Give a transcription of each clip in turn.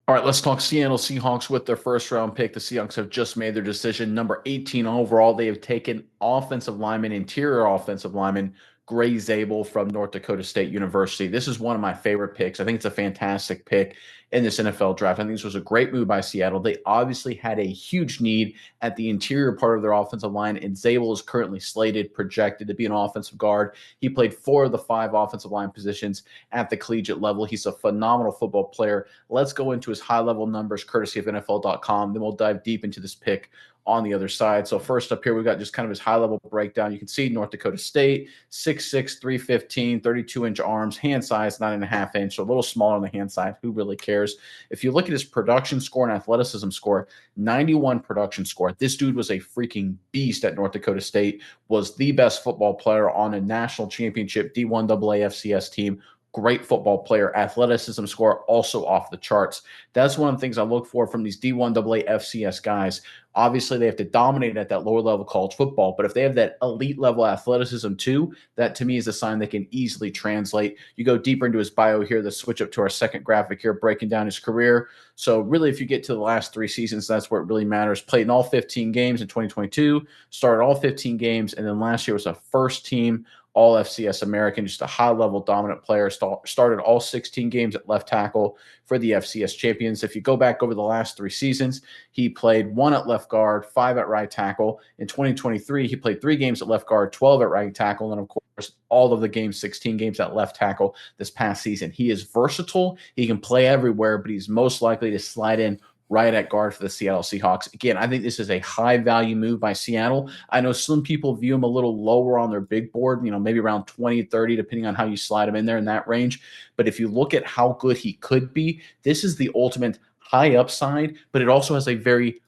All right, let's talk Seattle Seahawks with their first round pick. The Seahawks have just made their decision. Number 18 overall, they have taken offensive lineman, interior offensive lineman, Gray Zable from North Dakota State University. This is one of my favorite picks. I think it's a fantastic pick in this NFL draft. I think this was a great move by Seattle. They obviously had a huge need at the interior part of their offensive line, and Zable is currently slated, projected to be an offensive guard. He played 4 of the 5 offensive line positions at the collegiate level. He's a phenomenal football player. Let's go into his high level numbers, courtesy of NFL.com. Then we'll dive deep into this pick on the other side. So, first up here, we've got just kind of his high level breakdown. You can see North Dakota State, 6'6, 315, 32-inch arms, hand size, 9.5 inch, so a little smaller on the hand size. Who really cares? If you look at his production score and athleticism score, 91 production score. This dude was a freaking beast at North Dakota State, was the best football player on a national championship D1 AA FCS team. Great football player, athleticism score also off the charts. That's one of the things I look for from these D1 AA FCS guys. Obviously, they have to dominate at that lower level college football, but if they have that elite level athleticism too, that to me is a sign they can easily translate. You go deeper into his bio here, let's switch up to our second graphic here, breaking down his career. So, really, if you get to the last 3 seasons, that's where it really matters. Played in all 15 games in 2022, started all 15 games, and then last year was a first team all FCS American, just a high level dominant player. Started all 16 games at left tackle for the FCS champions. If you go back over the last 3 seasons, he played 1 at left guard, 5 at right tackle. In 2023, he played 3 games at left guard, 12 at right tackle, and of course, all of the games, 16 games at left tackle this past season. He is versatile. He can play everywhere, but he's most likely to slide in right at guard for the Seattle Seahawks. Again, I think this is a high value move by Seattle. I know some people view him a little lower on their big board, maybe around 20, 30, depending on how you slide him in there in that range. But if you look at how good he could be, this is the ultimate high upside, but it also has a very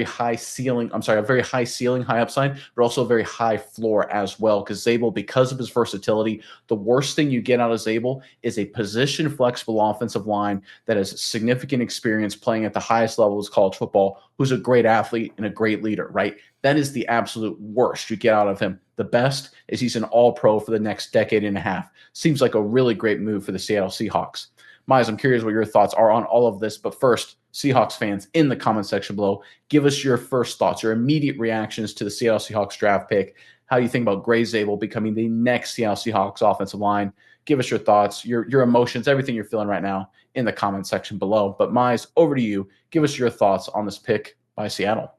high ceiling. I'm sorry, a very high ceiling, high upside, but also a very high floor as well. Because Zable, because of his versatility, the worst thing you get out of Zable is a position flexible offensive line that has significant experience playing at the highest levels of college football, who's a great athlete and a great leader, right? That is the absolute worst you get out of him. The best is he's an all pro for the next decade and a half. Seems like a really great move for the Seattle Seahawks. Miles, I'm curious what your thoughts are on all of this. But first, Seahawks fans, in the comment section below, give us your first thoughts, your immediate reactions to the Seattle Seahawks draft pick, how you think about Gray Zable becoming the next Seattle Seahawks offensive line. Give us your thoughts, your emotions, everything you're feeling right now in the comment section below. But Miles, over to you. Give us your thoughts on this pick by Seattle.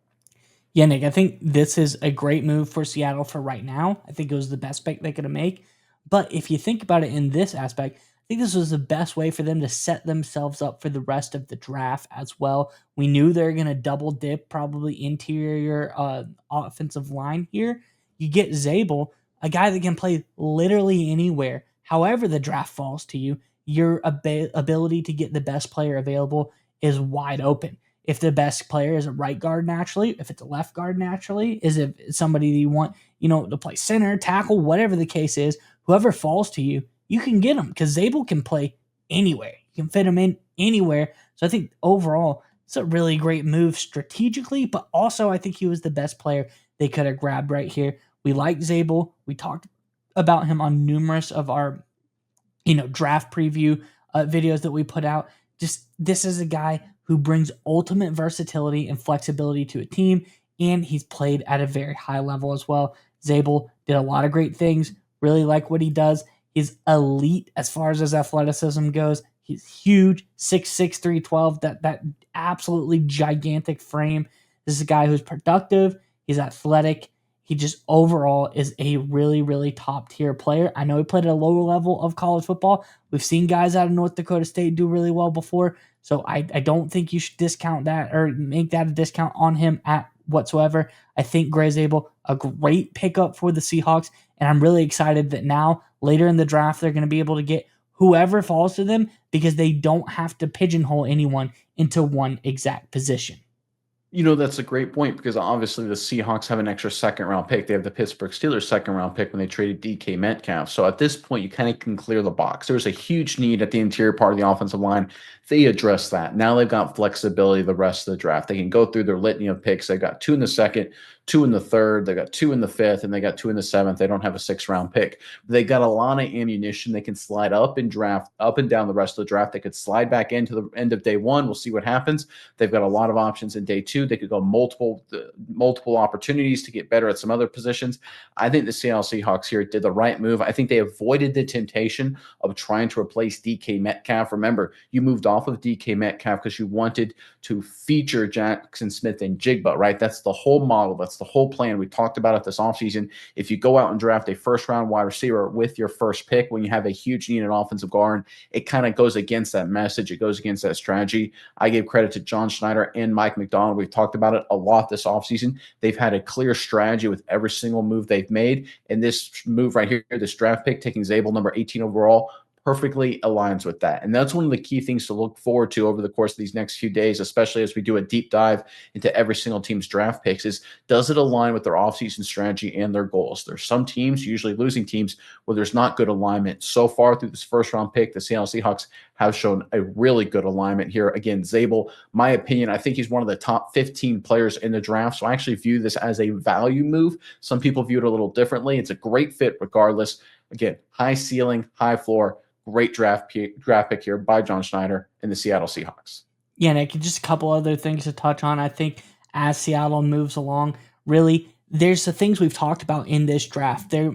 Yeah, Nick, I think this is a great move for Seattle for right now. I think it was the best pick they could have made. But if you think about it in this aspect, I think this was the best way for them to set themselves up for the rest of the draft as well. We knew they were going to double dip probably interior offensive line here. You get Zable, a guy that can play literally anywhere. However the draft falls to you, your ability to get the best player available is wide open. If the best player is a right guard naturally, if it's a left guard naturally, is it somebody that you want, to play center, tackle, whatever the case is, whoever falls to you, you can get him because Zable can play anywhere. You can fit him in anywhere. So I think overall, it's a really great move strategically, but also I think he was the best player they could have grabbed right here. We like Zable. We talked about him on numerous of our, draft preview videos that we put out. Just this is a guy who brings ultimate versatility and flexibility to a team, and he's played at a very high level as well. Zable did a lot of great things. Really like what he does. He's elite as far as his athleticism goes. He's huge, 6'6", 312, that absolutely gigantic frame. This is a guy who's productive. He's athletic. He just overall is a really, really top tier player. I know he played at a lower level of college football. We've seen guys out of North Dakota State do really well before. So I don't think you should discount that or make that a discount on him at whatsoever. I think Gray Zable, a great pickup for the Seahawks, and I'm really excited that now later in the draft they're going to be able to get whoever falls to them because they don't have to pigeonhole anyone into one exact position. That's a great point because obviously the Seahawks have an extra second round pick. They have the Pittsburgh Steelers second round pick when they traded DK Metcalf. So at this point, you kind of can clear the box. There's a huge need at the interior part of the offensive line. They address that. Now they've got flexibility the rest of the draft. They can go through their litany of picks. They've got 2 in the second, 2 in the third, they got 2 in the fifth, and they got 2 in the seventh. They don't have a 6th-round pick. They got a lot of ammunition. They can slide up and down the rest of the draft. They could slide back into the end of day one. We'll see what happens. They've got a lot of options in day two. They could go multiple opportunities to get better at some other positions. I think the Seattle Seahawks here did the right move. I think they avoided the temptation of trying to replace DK Metcalf. Remember, you moved off of DK Metcalf because you wanted to feature Jackson Smith and Jigba, right? That's the whole model. That's the whole plan. We talked about it this offseason. If you go out and draft a first-round wide receiver with your first pick when you have a huge need in offensive guard, it kind of goes against that message. It goes against that strategy. I gave credit to John Schneider and Mike McDonald. We've talked about it a lot this offseason. They've had a clear strategy with every single move they've made. And this move right here, this draft pick, taking Zable, number 18 overall, perfectly aligns with that. And that's one of the key things to look forward to over the course of these next few days, especially as we do a deep dive into every single team's draft picks, is does it align with their offseason strategy and their goals? There's some teams, usually losing teams, where there's not good alignment. So far through this first-round pick, the Seattle Seahawks have shown a really good alignment here. Again, Zable, my opinion, I think he's one of the top 15 players in the draft. So I actually view this as a value move. Some people view it a little differently. It's a great fit regardless. Again, high ceiling, high floor. Great draft pick here by John Schneider and the Seattle Seahawks. Yeah, Nick, just a couple other things to touch on. I think as Seattle moves along, really, there's the things we've talked about in this draft. There's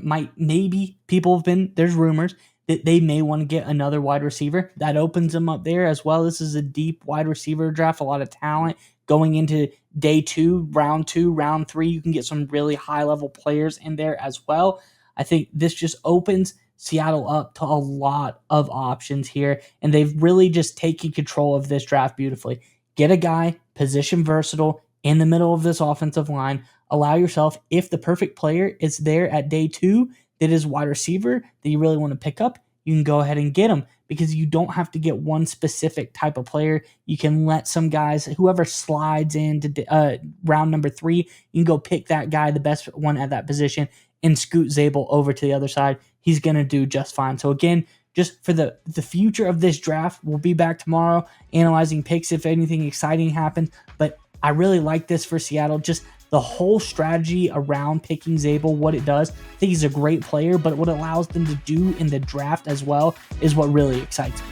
rumors that they may want to get another wide receiver. That opens them up there as well. This is a deep wide receiver draft, a lot of talent going into day two, round 3. You can get some really high-level players in there as well. I think this just opens Seattle up to a lot of options here, and they've really just taken control of this draft beautifully. Get a guy, position versatile, in the middle of this offensive line. Allow yourself, if the perfect player is there at day 2 that is wide receiver that you really want to pick up, you can go ahead and get them because you don't have to get one specific type of player. You can let some guys, whoever slides into round number 3, you can go pick that guy, the best one at that position, and scoot Zable over to the other side. He's going to do just fine. So again, just for the future of this draft, we'll be back tomorrow analyzing picks if anything exciting happens. But I really like this for Seattle. Just the whole strategy around picking Zable, what it does. I think he's a great player, but what it allows them to do in the draft as well is what really excites me.